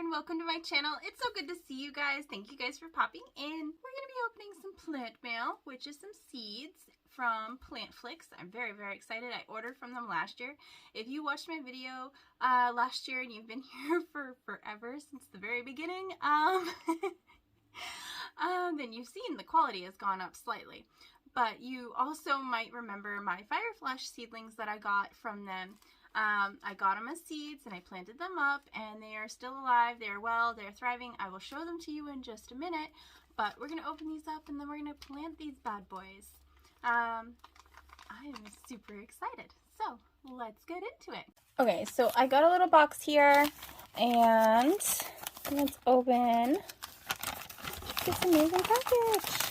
and welcome to my channel. It's so good to see you guys. Thank you guys for popping in. We're going to be opening some plant mail, which is some seeds from Plantflix. I'm very, very excited. I ordered from them last year. If you watched my video last year and you've been here for forever, since the very beginning, then you've seen the quality has gone up slightly. But you also might remember my Fireflash seedlings that I got from them. I got them as seeds and I planted them up, and they are still alive. They are well, they're thriving. I will show them to you in just a minute, but we're going to open these up and then we're going to plant these bad boys. I am super excited. So let's get into it. Okay, so I got a little box here and let's open this amazing package.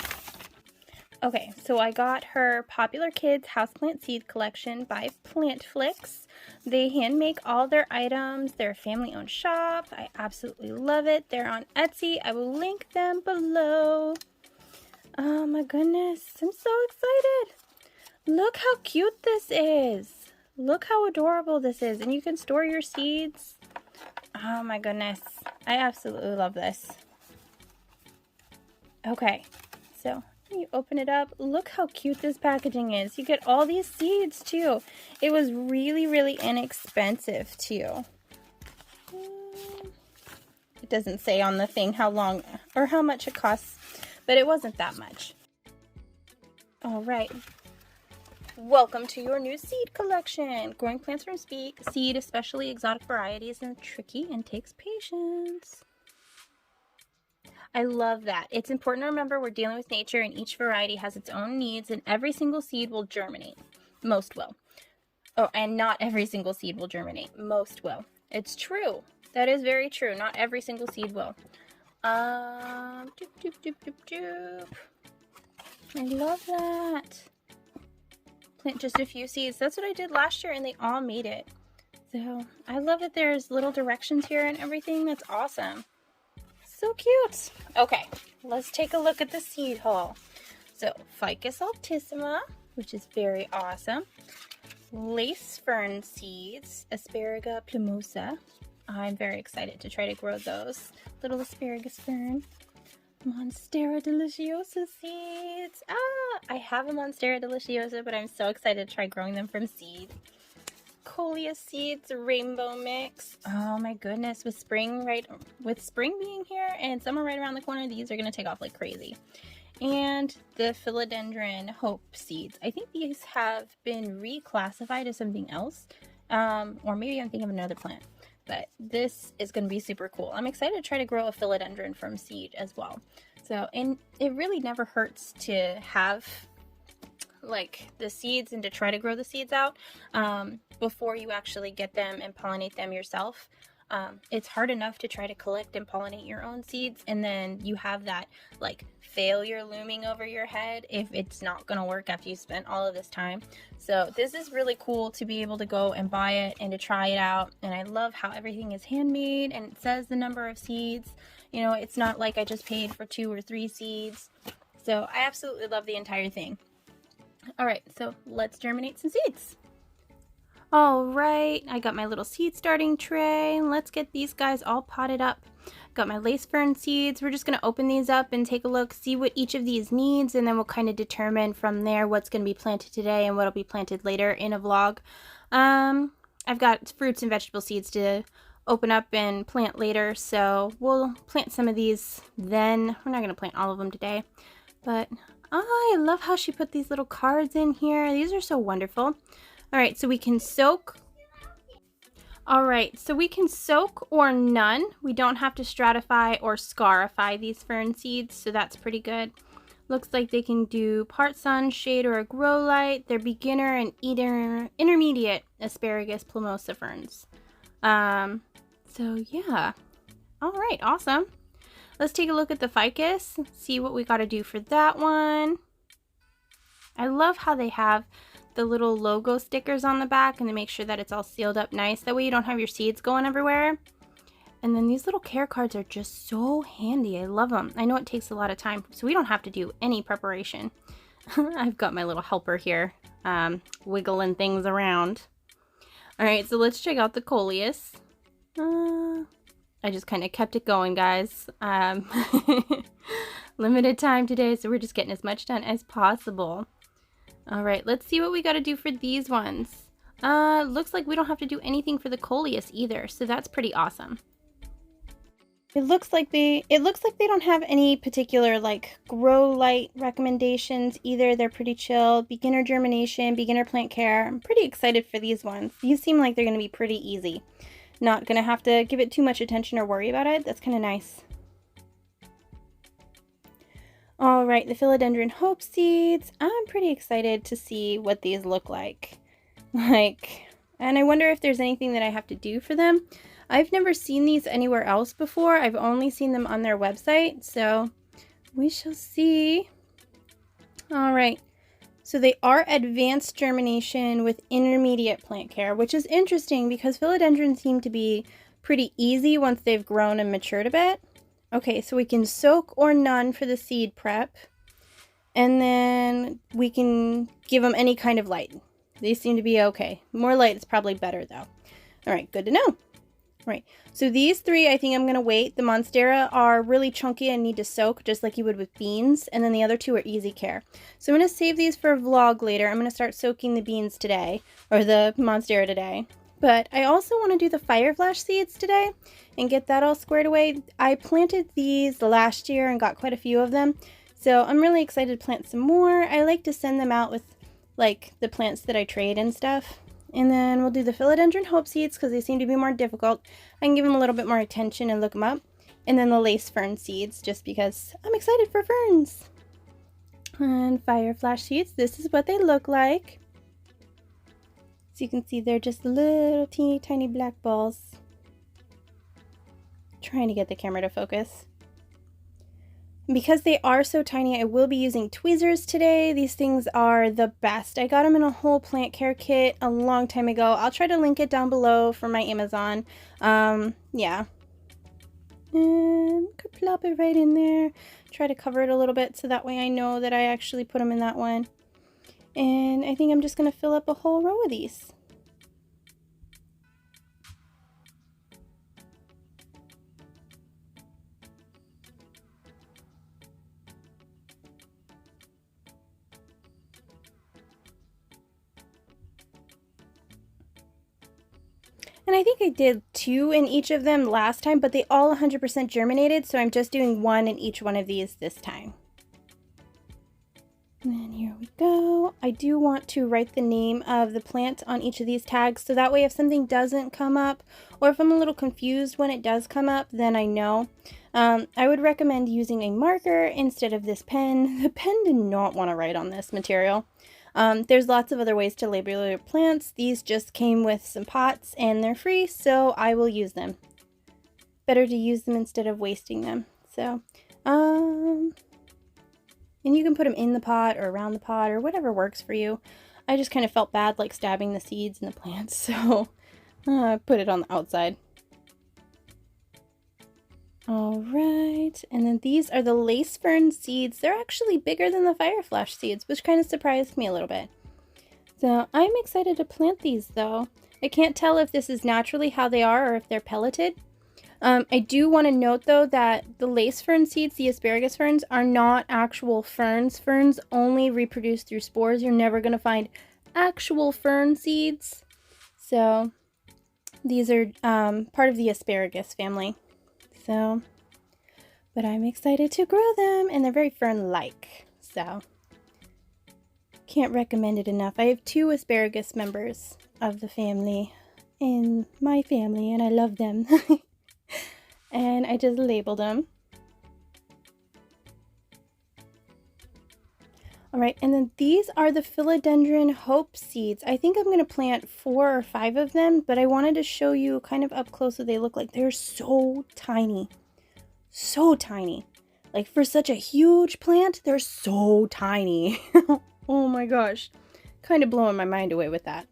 Okay, so I got her Popular Kids Houseplant Seed Collection by Plantflix. They hand make all their items. They're a family-owned shop. I absolutely love it. They're on Etsy. I will link them below. Oh my goodness, I'm so excited. Look how cute this is. Look how adorable this is. And you can store your seeds. Oh my goodness, I absolutely love this. Okay, so you open it up. Look how cute this packaging is. You get all these seeds too. It was really, really inexpensive too. It doesn't say on the thing how long or how much it costs, but it wasn't that much. All right. Welcome to your new seed collection. Growing plants from seed, especially exotic varieties, is tricky and takes patience. I love that. It's important to remember we're dealing with nature and each variety has its own needs and every single seed will germinate. Most will. Oh, and not every single seed will germinate. Most will. It's true. That is very true. Not every single seed will. Doop, doop, doop, doop, doop. I love that. Plant just a few seeds. That's what I did last year and they all made it. So I love that there's little directions here and everything. That's awesome. So cute. Okay, let's take a look at the seed haul. So, Ficus altissima, which is very awesome. Lace fern seeds, Asparagus plumosa. I'm very excited to try to grow those. Little asparagus fern. Monstera deliciosa seeds. I have a Monstera deliciosa, but I'm so excited to try growing them from seed. Coleus seeds, rainbow mix. Oh my goodness, with spring being here and summer right around the corner, these are going to take off like crazy. And the philodendron hope seeds. I think these have been reclassified as something else, or maybe I'm thinking of another plant, but this is going to be super cool. I'm excited to try to grow a philodendron from seed as well. So, and it really never hurts to have like the seeds and to try to grow the seeds out before you actually get them and pollinate them yourself. It's hard enough to try to collect and pollinate your own seeds, and then you have that like failure looming over your head if it's not going to work after you spent all of this time. So this is really cool to be able to go and buy it and to try it out. And I love how everything is handmade and it says the number of seeds. You know, it's not like I just paid for 2 or 3 seeds. So I absolutely love the entire thing. Alright, so let's germinate some seeds. Alright, I got my little seed starting tray. Let's get these guys all potted up. Got my lace fern seeds. We're just going to open these up and take a look, see what each of these needs, and then we'll kind of determine from there what's going to be planted today and what will be planted later in a vlog. I've got fruits and vegetable seeds to open up and plant later, so we'll plant some of these then. We're not going to plant all of them today, but I love how she put these little cards in here. These are so wonderful. Alright, so we can soak. Alright, so we can soak or none. We don't have to stratify or scarify these fern seeds, so that's pretty good. Looks like they can do part sun, shade, or a grow light. They're beginner and intermediate asparagus plumosa ferns. So yeah. Alright, awesome. Let's take a look at the ficus, see what we got to do for that one. I love how they have the little logo stickers on the back and they make sure that it's all sealed up nice. That way you don't have your seeds going everywhere. And then these little care cards are just so handy. I love them. I know it takes a lot of time, so we don't have to do any preparation. I've got my little helper here, wiggling things around. Alright, so let's check out the coleus. I just kind of kept it going, guys. Limited time today, so we're just getting as much done as possible. All right, let's see what we got to do for these ones. Looks like we don't have to do anything for the coleus either, so that's pretty awesome. It looks like they don't have any particular like grow light recommendations either. They're pretty chill. Beginner germination, beginner plant care. I'm pretty excited for these ones. These seem like they're going to be pretty easy. Not going to have to give it too much attention or worry about it. That's kind of nice. All right, the philodendron hope seeds. I'm pretty excited to see what these look like. And I wonder if there's anything that I have to do for them. I've never seen these anywhere else before. I've only seen them on their website, so we shall see. All right, so they are advanced germination with intermediate plant care, which is interesting because philodendrons seem to be pretty easy once they've grown and matured a bit. Okay, so we can soak or none for the seed prep, and then we can give them any kind of light. These seem to be okay. More light is probably better though. All right, good to know. Right, so these three, I think I'm going to wait. The Monstera are really chunky and need to soak, just like you would with beans. And then the other two are easy care. So I'm going to save these for a vlog later. I'm going to start soaking the beans today, or the Monstera today. But I also want to do the Fireflash seeds today and get that all squared away. I planted these last year and got quite a few of them. So I'm really excited to plant some more. I like to send them out with like the plants that I trade and stuff. And then we'll do the philodendron hope seeds because they seem to be more difficult. I can give them a little bit more attention and look them up. And then the lace fern seeds just because I'm excited for ferns. And Fireflash seeds, this is what they look like. So you can see they're just little teeny tiny black balls. Trying to get the camera to focus. Because they are so tiny, I will be using tweezers today. These things are the best. I got them in a whole plant care kit a long time ago. I'll try to link it down below for my Amazon. Yeah. And could plop it right in there. Try to cover it a little bit so that way I know that I actually put them in that one. And I think I'm just going to fill up a whole row of these. And I think I did 2 in each of them last time, but they all 100% germinated, so I'm just doing 1 in each one of these this time. And then here we go. I do want to write the name of the plant on each of these tags, so that way if something doesn't come up, or if I'm a little confused when it does come up, then I know. I would recommend using a marker instead of this pen. The pen did not want to write on this material. There's lots of other ways to label your plants. These just came with some pots and they're free, so I will use them. Better to use them instead of wasting them. So, and you can put them in the pot or around the pot or whatever works for you. I just kind of felt bad like stabbing the seeds in the plants, so I put it on the outside. All right, and then these are the lace fern seeds. They're actually bigger than the Fireflash seeds, which kind of surprised me a little bit. So I'm excited to plant these though. I can't tell if this is naturally how they are or if they're pelleted. I do want to note though that the lace fern seeds, the asparagus ferns, are not actual ferns. Ferns only reproduce through spores. You're never going to find actual fern seeds. So these are part of the asparagus family. So, but I'm excited to grow them, and they're very fern-like, so can't recommend it enough. I have 2 asparagus members of the family in my family, and I love them. And I just labeled them. All right, and then these are the philodendron hope seeds. I think I'm going to plant 4 or 5 of them, but I wanted to show you kind of up close what they look like. They're so tiny. So tiny. Like for such a huge plant, they're so tiny. Oh my gosh. Kind of blowing my mind away with that.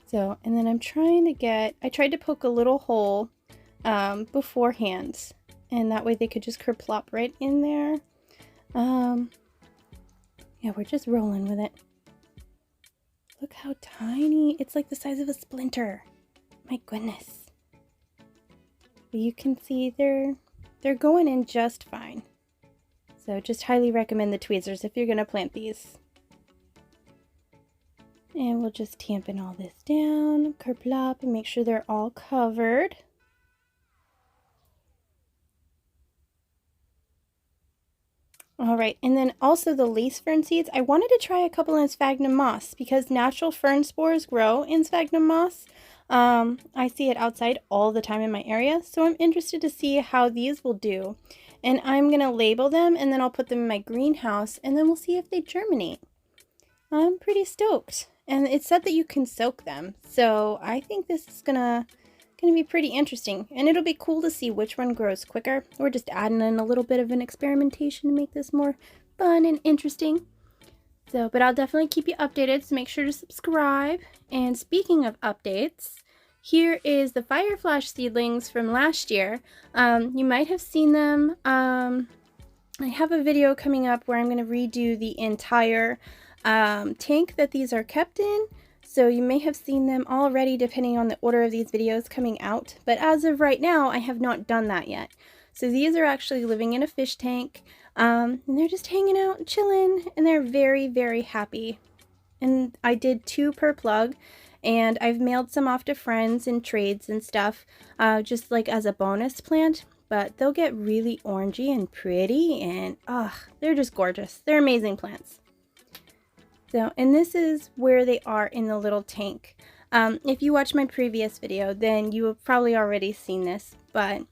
So, and then I'm trying to get, I tried to poke a little hole beforehand, and that way they could just kerplop right in there. Yeah, we're just rolling with it. Look how tiny. It's like the size of a splinter. My goodness. But you can see they're going in just fine. So just highly recommend the tweezers if you're going to plant these. And we'll just tampen all this down, kerplop, and make sure they're all covered. Alright, and then also the lace fern seeds. I wanted to try a couple in sphagnum moss because natural fern spores grow in sphagnum moss. I see it outside all the time in my area, so I'm interested to see how these will do. And I'm going to label them, and then I'll put them in my greenhouse, and then we'll see if they germinate. I'm pretty stoked. And it said that you can soak them, so I think this is gonna be pretty interesting. And it'll be cool to see which one grows quicker. We're just adding in a little bit of an experimentation to make this more fun and interesting. So, but I'll definitely keep you updated, so make sure to subscribe. And speaking of updates, here is the Fireflash seedlings from last year. You might have seen them. I have a video coming up where I'm going to redo the entire tank that these are kept in. So you may have seen them already depending on the order of these videos coming out. But as of right now, I have not done that yet. So these are actually living in a fish tank. And they're just hanging out and chilling. And they're very, very happy. And I did 2 per plug. And I've mailed some off to friends and trades and stuff. Just like as a bonus plant. But they'll get really orangey and pretty. And they're just gorgeous. They're amazing plants. So, and this is where they are in the little tank. If you watched my previous video, then you have probably already seen this, but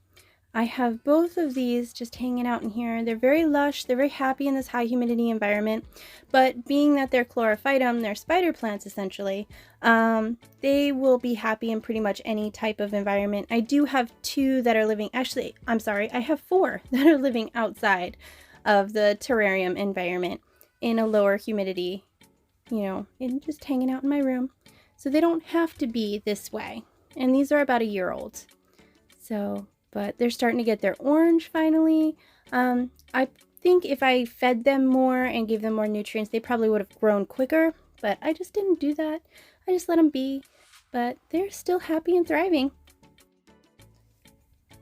I have both of these just hanging out in here. They're very lush, they're very happy in this high humidity environment, but being that they're Chlorophytum, they're spider plants essentially, they will be happy in pretty much any type of environment. I do have 2 that are living, actually, I'm sorry, I have 4 that are living outside of the terrarium environment in a lower humidity, you know, and just hanging out in my room. So they don't have to be this way. And these are about a year old. So, but they're starting to get their orange finally. I think if I fed them more and gave them more nutrients, they probably would have grown quicker. But I just didn't do that. I just let them be. But they're still happy and thriving.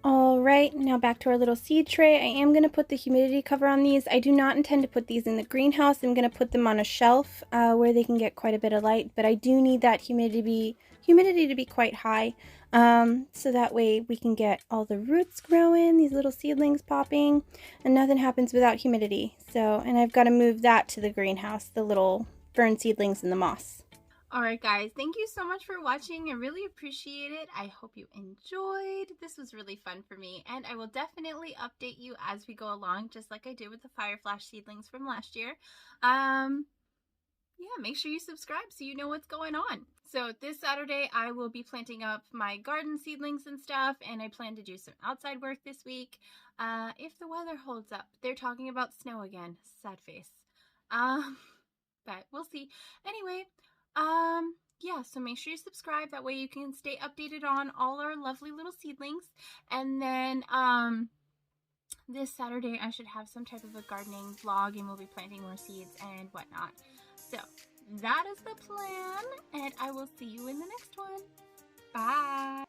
Alright, now back to our little seed tray. I am going to put the humidity cover on these. I do not intend to put these in the greenhouse. I'm going to put them on a shelf where they can get quite a bit of light, but I do need that humidity to be quite high, so that way we can get all the roots growing, these little seedlings popping, and nothing happens without humidity. So, and I've got to move that to the greenhouse, the little fern seedlings in the moss. Alright guys, thank you so much for watching. I really appreciate it. I hope you enjoyed. This was really fun for me, and I will definitely update you as we go along, just like I did with the Fireflash seedlings from last year. Yeah, make sure you subscribe so you know what's going on. So this Saturday I will be planting up my garden seedlings and stuff, and I plan to do some outside work this week. If the weather holds up. They're talking about snow again. Sad face. But we'll see. Anyway, yeah, so make sure you subscribe. That way you can stay updated on all our lovely little seedlings. And then, this Saturday I should have some type of a gardening vlog, and we'll be planting more seeds and whatnot. So, that is the plan, and I will see you in the next one. Bye!